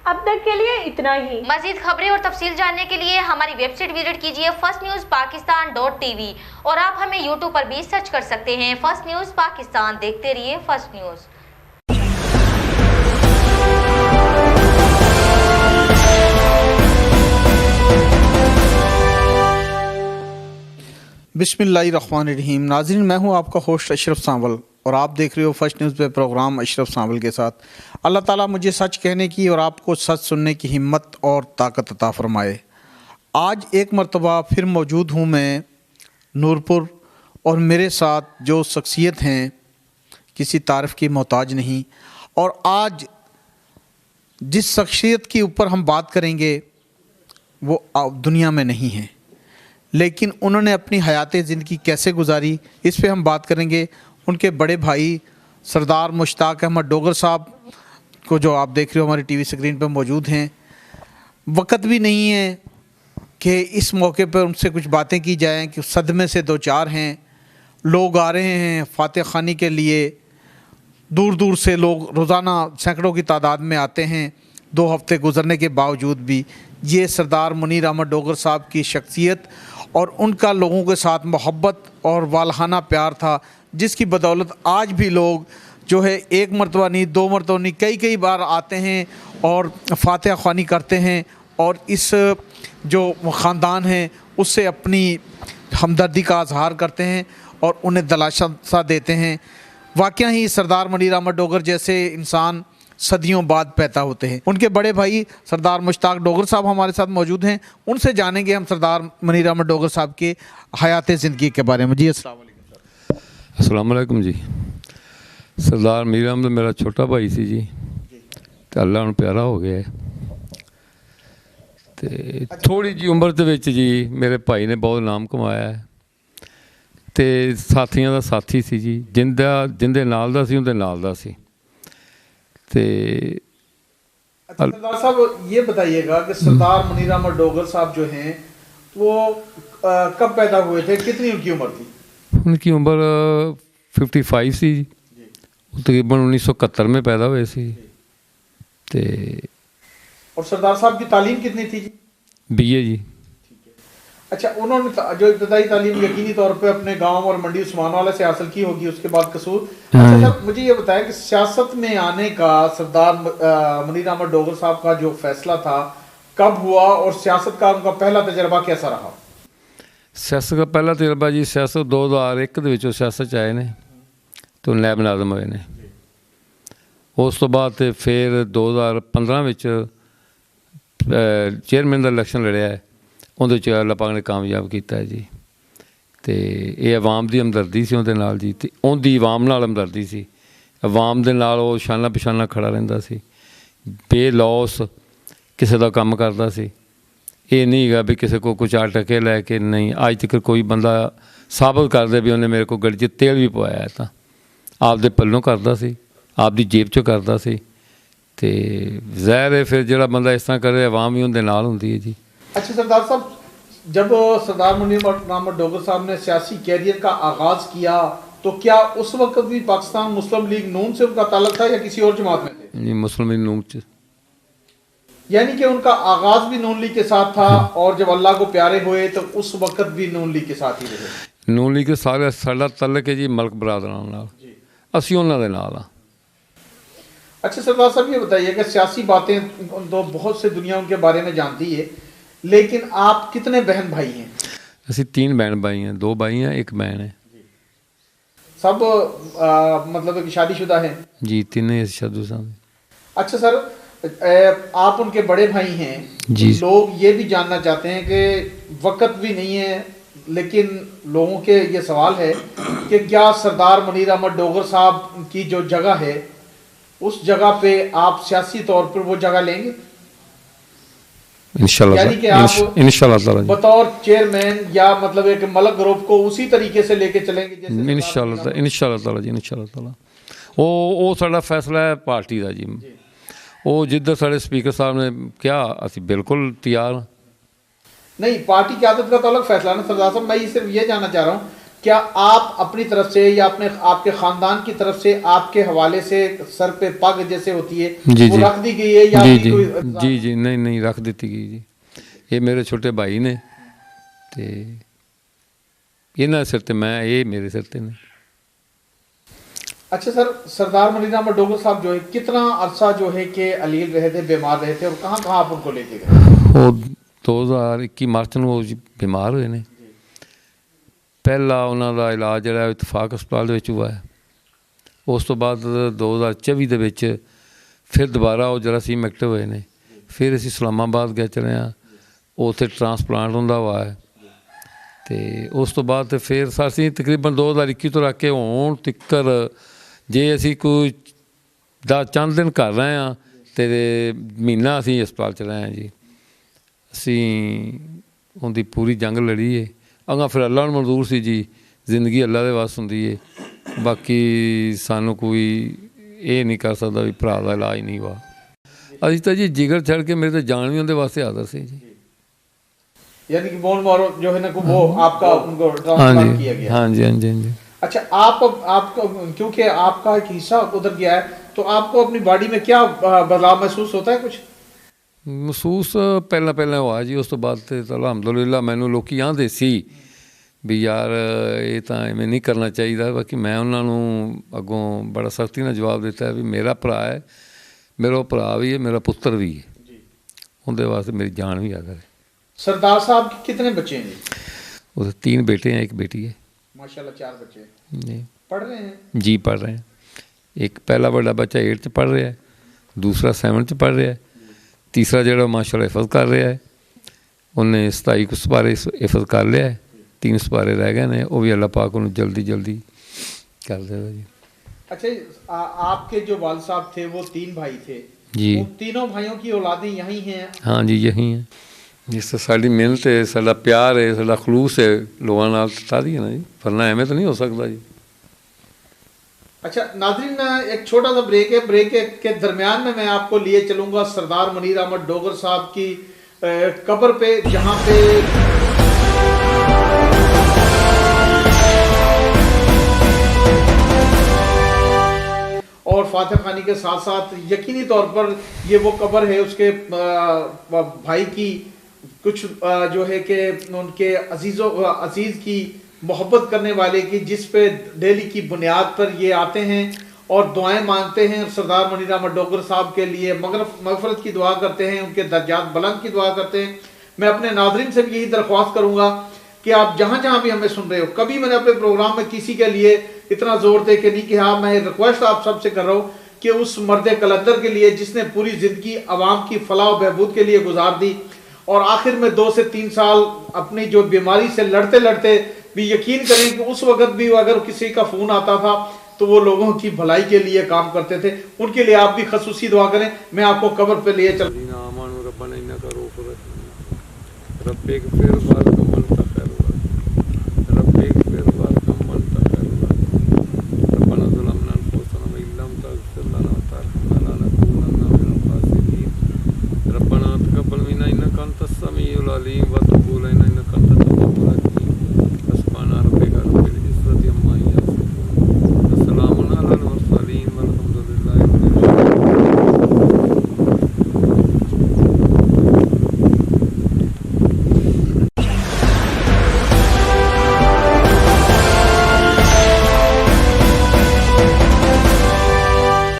اب تک کے لیے اتنا ہی۔ مزید خبریں اور تفصیل جاننے کے لیے ہماری ویب سائٹ وزٹ کیجیے firstnewspakistan.tv اور آپ ہمیں یوٹیوب پر بھی سرچ کر سکتے ہیں فرسٹ نیوز پاکستان۔ دیکھتے رہیے فرسٹ نیوز۔ بسم اللہ الرحمن الرحیم۔ ناظرین، میں ہوں آپ کا ہوسٹ اشرف سانول اور آپ دیکھ رہے ہو فرسٹ نیوز پہ پروگرام اشرف سانول کے ساتھ۔ اللہ تعالیٰ مجھے سچ کہنے کی اور آپ کو سچ سننے کی ہمت اور طاقت عطا فرمائے۔ آج ایک مرتبہ پھر موجود ہوں میں نورپور، اور میرے ساتھ جو شخصیت ہیں کسی تعارف کی محتاج نہیں، اور آج جس شخصیت کے اوپر ہم بات کریں گے وہ دنیا میں نہیں ہے، لیکن انہوں نے اپنی حیات زندگی کیسے گزاری اس پہ ہم بات کریں گے۔ ان کے بڑے بھائی سردار مشتاق احمد ڈوگر صاحب کو جو آپ دیکھ رہے ہو ہماری ٹی وی اسکرین پہ موجود ہیں۔ وقت بھی نہیں ہے کہ اس موقع پر ان سے کچھ باتیں کی جائیں کہ صدمے سے دو چار ہیں۔ لوگ آ رہے ہیں فاتح خوانی کے لیے، دور دور سے لوگ روزانہ سینکڑوں کی تعداد میں آتے ہیں۔ 2 ہفتے گزرنے کے باوجود بھی یہ سردار منیر احمد ڈوگر صاحب کی شخصیت اور ان کا لوگوں کے ساتھ محبت اور والہانہ پیار تھا، جس کی بدولت آج بھی لوگ جو ہے ایک مرتبہ نہیں، 2 مرتبہ نہیں، کئی بار آتے ہیں اور فاتح خوانی کرتے ہیں اور اس جو خاندان ہیں اس سے اپنی ہمدردی کا اظہار کرتے ہیں اور انہیں دلاسا دیتے ہیں۔ واقعہ ہی سردار منیر احمد ڈوگر جیسے انسان صدیوں بعد پیدا ہوتے ہیں۔ ان کے بڑے بھائی سردار مشتاق ڈوگر صاحب ہمارے ساتھ موجود ہیں، ان سے جانیں گے ہم سردار منیر احمد ڈوگر صاحب کے حیات زندگی کے بارے میں۔ جی السلام علیکم۔ السلام علیکم جی۔ سردار منیر احمد میرا چھوٹا بھائی سی جی، تو اللہ انہوں پیارا ہو گیا ہے۔ تھوڑی جی عمر دے وچ جی میرے بھائی نے بہت نام کمایا ہے، تے ساتھیاں دا ساتھی سی جی، جندے نال دا سی اندے نال دا سی۔ سردار صاحب یہ بتائیے گا کہ سردار منیر احمد ڈوگر صاحب جو ہیں وہ کب پیدا ہوئے تھے، کتنی ان کی عمر تھی؟ ان کی عمر 55 سی جی، تقریباً 1971 میں پیدا ہوئے سی۔ اور سردار صاحب کی تعلیم کتنی تھی جی؟ BA جی۔ اچھا، انہوں نے جو ابتدائی تعلیم یقینی طور پہ اپنے گاؤں اور منڈی عثمان والے سے حاصل کی ہوگی، اس کے بعد قصور۔ اچھا سر، مجھے یہ بتائیں کہ سیاست میں آنے کا سردار منیر احمد ڈوگر صاحب کا جو فیصلہ تھا کب ہوا، اور سیاست کا ان کا پہلا تجربہ کیسا رہا؟ سیاست کا پہلا تجربہ جی سیاست 2001 دے وچوں سیاست آئے نے تو نائب ناظم ہوئے نے۔ اس تو بعد پھر 2015 وچ چیئرمین کا الیکشن لڑیا ہے، اندر اللہ پاک نے کامیاب کیتا ہے جی۔ تے یہ عوام دی ہمدردی سی اندر نال جی، تے ان دی عوام نال ہمدردی سی، عوام دے نال وہ شانہ پچھانہ کھڑا رہندا سی، بے لوس کسے دا کام کردا سی۔ یہ نہیں گا بھی کسی کو کچھ ٹکے لے کے نہیں، اج تک کوئی بندہ ثابت کر دے بھی انہیں میرے کو گڑی چ تیل بھی پوایا ہے، تو آپ دے پلوں کردا سی، آپ دی جیب چوں کردا سی۔ تے ظاہر ہے پھر جڑا بندہ اس طرح کرے عوام ہی اندر نال ہوندی ہے جی۔ اچھا سردار صاحب، جب سردار منیر احمد ڈوگر صاحب نے سیاسی کیریئر کا آغاز کیا تو کیا اس وقت بھی پاکستان مسلم لیگ نون سے ان کا تعلق تھا یا کسی اور جماعت میں تھے؟ جی مسلم لیگ نون سے، یعنی کہ ان کا آغاز بھی نون لیگ کے ساتھ تھا، اور جب اللہ کو پیارے ہوئے تو اس وقت بھی نون لیگ کے ساتھ ہی رہے؟ نون لیگ کے سارے ساڈا تعلق ہے جی ملک برادران نال، اسی انہاں دے نال ہاں۔ اچھا سردار صاحب یہ بتائیے کہ سیاسی باتیں تو بہت سے دنیا ان کے بارے میں جانتی ہے، لیکن آپ کتنے بہن بھائی ہیں؟ اسی 3 بہن بھائی ہیں، 2 بھائی ہیں 1 بہن ہے۔ سب مطلب کہ شادی شدہ ہیں؟ جی 3 شادی شدہ۔ اچھا سر، آپ ان کے بڑے بھائی ہیں جی، لوگ یہ بھی جاننا چاہتے ہیں کہ وقت بھی نہیں ہے، لیکن لوگوں کے یہ سوال ہے کہ کیا سردار منیر احمد ڈوگر صاحب کی جو جگہ ہے اس جگہ پہ آپ سیاسی طور پر وہ جگہ لیں گے؟ انشاءاللہ، یعنی کہ آپ انشاءاللہ بطور چیئرمین یا مطلب ایک ملک گروپ کو اسی طریقے سے لے کے چلیں گے جیسے؟ انشاءاللہ تعالی جی، انشاءاللہ تعالی وہ ساڈا فیصلہ ہے پارٹی کا جی۔ وہ جدھر سارے سپیکر صاحب نے کیا اسی بالکل تیار۔ نہیں، پارٹی قیادت کا تو الگ فیصلہ نا سردار صاحب، میں صرف یہ جاننا چاہ رہا ہوں کیا آپ اپنی طرف سے یا آپ کے خاندان کی طرف سے آپ کے حوالے سے سر پہ پگ جیسے ہوتی ہے وہ رکھ دی گئی ہے یا جی نہیں رکھ دیتی گئی جی. یہ میرے چھوٹے بھائی نے تے انہاں سر تے میں یہ میرے سر تے نے. اچھا سر، سردار منیر احمد ڈوگر صاحب جو ہے کتنا عرصہ جو ہے کہ علیل رہے تھے، بیمار رہے تھے، اور کہاں کہاں آپ ان کو لے کے گئے؟ وہ 2021 مارچ ਨੂੰ ਉਹ ਬਿਮਾਰ ਹੋਏ ਨੇ. ਪਹਿਲਾ ਉਹਨਾਂ ਦਾ ਇਲਾਜ ਜਿਹੜਾ ਇਤਫਾਕ ਹਸਪਤਾਲ ਦੇ ਵਿੱਚ ਹੋਇਆ ਹੈ. ਉਸ ਤੋਂ ਬਾਅਦ 2024 ਦੇ ਵਿੱਚ ਫਿਰ ਦੁਬਾਰਾ ਉਹ ਜਰਾਸੀਮ ਐਕਟਿਵ ਹੋਏ ਨੇ. ਫਿਰ ਅਸੀਂ ਇਸਲਾਮਾਬਾਦ ਗਏ ਚਲੇ ਹਾਂ, ਉੱਥੇ ਟਰਾਂਸਪਲਾਂਟ ਹੁੰਦਾ ਹੋਇਆ ਹੈ. ਅਤੇ ਉਸ ਤੋਂ ਬਾਅਦ ਫਿਰ ਅਸੀਂ ਤਕਰੀਬਨ 2021 ਤੋਂ ਰੱਖ ਕੇ ਹੁਣ ਤੀਕਰ ਜੇ ਅਸੀਂ ਕੋਈ 10 ਦਿਨ ਕਰ ਰਹੇ ਹਾਂ ਅਤੇ ਮਹੀਨਾ ਅਸੀਂ ਹਸਪਤਾਲ 'ਚ ਰਹੇ ਹਾਂ ਜੀ. ਅਸੀਂ ਉਹਦੀ ਪੂਰੀ ਜੰਗ ਲੜੀ ਹੈ. ਅਗਾਂ ਫਿਰ ਅੱਲਾ ਨੂੰ ਮਨਜ਼ੂਰ ਸੀ ਜੀ, ਜ਼ਿੰਦਗੀ ਅੱਲਾ ਦੇ ਵਾਸ ਹੁੰਦੀ ਹੈ. ਬਾਕੀ ਸਾਨੂੰ ਕੋਈ ਇਹ ਨਹੀਂ ਕਰ ਸਕਦਾ ਵੀ ਭਰਾ ਦਾ ਇਲਾਜ ਨਹੀਂ ਵਾ. ਅਸੀਂ ਤਾਂ ਜੀ ਜਿਗਰ ਛੱਡ ਕੇ ਮੇਰੇ ਤਾਂ ਜਾਨ ਵੀ ਉਹਦੇ ਵਾਸਤੇ ਹਾਜ਼ਰ ਸੀ ਜੀ. یعنی کہ بون مارو جو ہے نا وہ آپ کا ان کو ٹرانسپلانٹ کیا گیا. ہاں جی. اچھا آپ کو کیونکہ آپ کا ایک حصہ ادھر گیا ہے تو آپ کو اپنی باڈی میں کیا بدلاؤ محسوس ہوتا ہے کچھ؟ ਮਹਿਸੂਸ ਪਹਿਲਾਂ ਹੋਇਆ ਜੀ. ਉਸ ਤੋਂ ਬਾਅਦ ਤੇ ਅਲਹਮਦੁਲਿਲਾ ਮੈਨੂੰ ਲੋਕੀ ਆਂਦੇ ਸੀ ਵੀ ਯਾਰ ਇਹ ਤਾਂ ਐਵੇਂ ਨਹੀਂ ਕਰਨਾ ਚਾਹੀਦਾ. ਬਾਕੀ ਮੈਂ ਉਹਨਾਂ ਨੂੰ ਅੱਗੋਂ ਬੜਾ ਸਖਤੀ ਨਾਲ ਜਵਾਬ ਦਿੱਤਾ ਵੀ ਮੇਰਾ ਭਰਾ ਹੈ, ਮੇਰਾ ਭਰਾ ਵੀ ਹੈ, ਮੇਰਾ ਪੁੱਤਰ ਵੀ ਹੈ, ਉਹਦੇ ਵਾਸਤੇ ਮੇਰੀ ਜਾਨ ਵੀ ਆਦਰ ਹੈ. سردار صاحب کے کتنے بچے ہیں؟ اسے 3 بیٹے ہیں، 1 بیٹی ہے. ماشاءاللہ 4 بچے جی. پڑھ رہے ہیں؟ جی پڑھ رہے ہیں. ایک پہلا بڑا بچہ 8 ਚ پڑھ رہا ہے، دوسرا 7 ਚ پڑھ رہا ہے، تیسرا ਜਿਹੜਾ ਮਾਸ਼ਾਅੱਲਾ حفظ ਕਰ ਰਿਹਾ ਹੈ. ਉਹਨੇ 27 ਕੁ سپارے حفظ ਕਰ ਲਿਆ ہے. 3 سپارے رہ گئے ہیں، وہ بھی اللہ پاک انہوں جلدی کر دے گا جی. اچھا آپ کے جو والد صاحب تھے وہ 3 بھائی تھے جی. ان تینوں بھائیوں کی اولادیں یہیں ہیں؟ ہاں جی یہی ہیں. جس سے ساری محنت ہے، ساڈا پیار ہے، ساڈا خلوص ہے لوگوں نال تاری ہے نا جی، ورنہ ایویں تو نہیں ہو سکتا جی. اچھا ناظرین، ایک چھوٹا سا بریک ہے. بریک کے درمیان میں آپ کو لیے چلوں گا سردار منیر احمد ڈوگر صاحب کی قبر پہ، جہاں پہ اور فاتح خانی کے ساتھ ساتھ یقینی طور پر یہ وہ قبر ہے اس کے بھائی کی، کچھ جو ہے کہ ان کے عزیز کی محبت کرنے والے کی، جس پہ ڈیلی کی بنیاد پر یہ آتے ہیں اور دعائیں مانگتے ہیں. سردار منیر احمد ڈوگر صاحب کے لیے مغفرت کی دعا کرتے ہیں، ان کے درجات بلند کی دعا کرتے ہیں. میں اپنے ناظرین سے بھی یہی درخواست کروں گا کہ آپ جہاں بھی ہمیں سن رہے ہو، کبھی میں نے اپنے پروگرام میں کسی کے لیے اتنا زور دے کے نہیں کہا. میں ریکویسٹ آپ سب سے کر رہا ہوں کہ اس مرد کلندر کے لیے جس نے پوری زندگی عوام کی فلاح و بہبود کے لیے گزار دی اور آخر میں 2 سے 3 سال اپنی جو بیماری سے لڑتے بھی یقین کریں کہ اس وقت بھی اگر کسی کا فون آتا تھا تو وہ لوگوں کی بھلائی کے لیے کام کرتے تھے. ان کے لیے آپ بھی خصوصی دعا کریں. میں آپ کو قبر پہ لیے چلتا ہوں.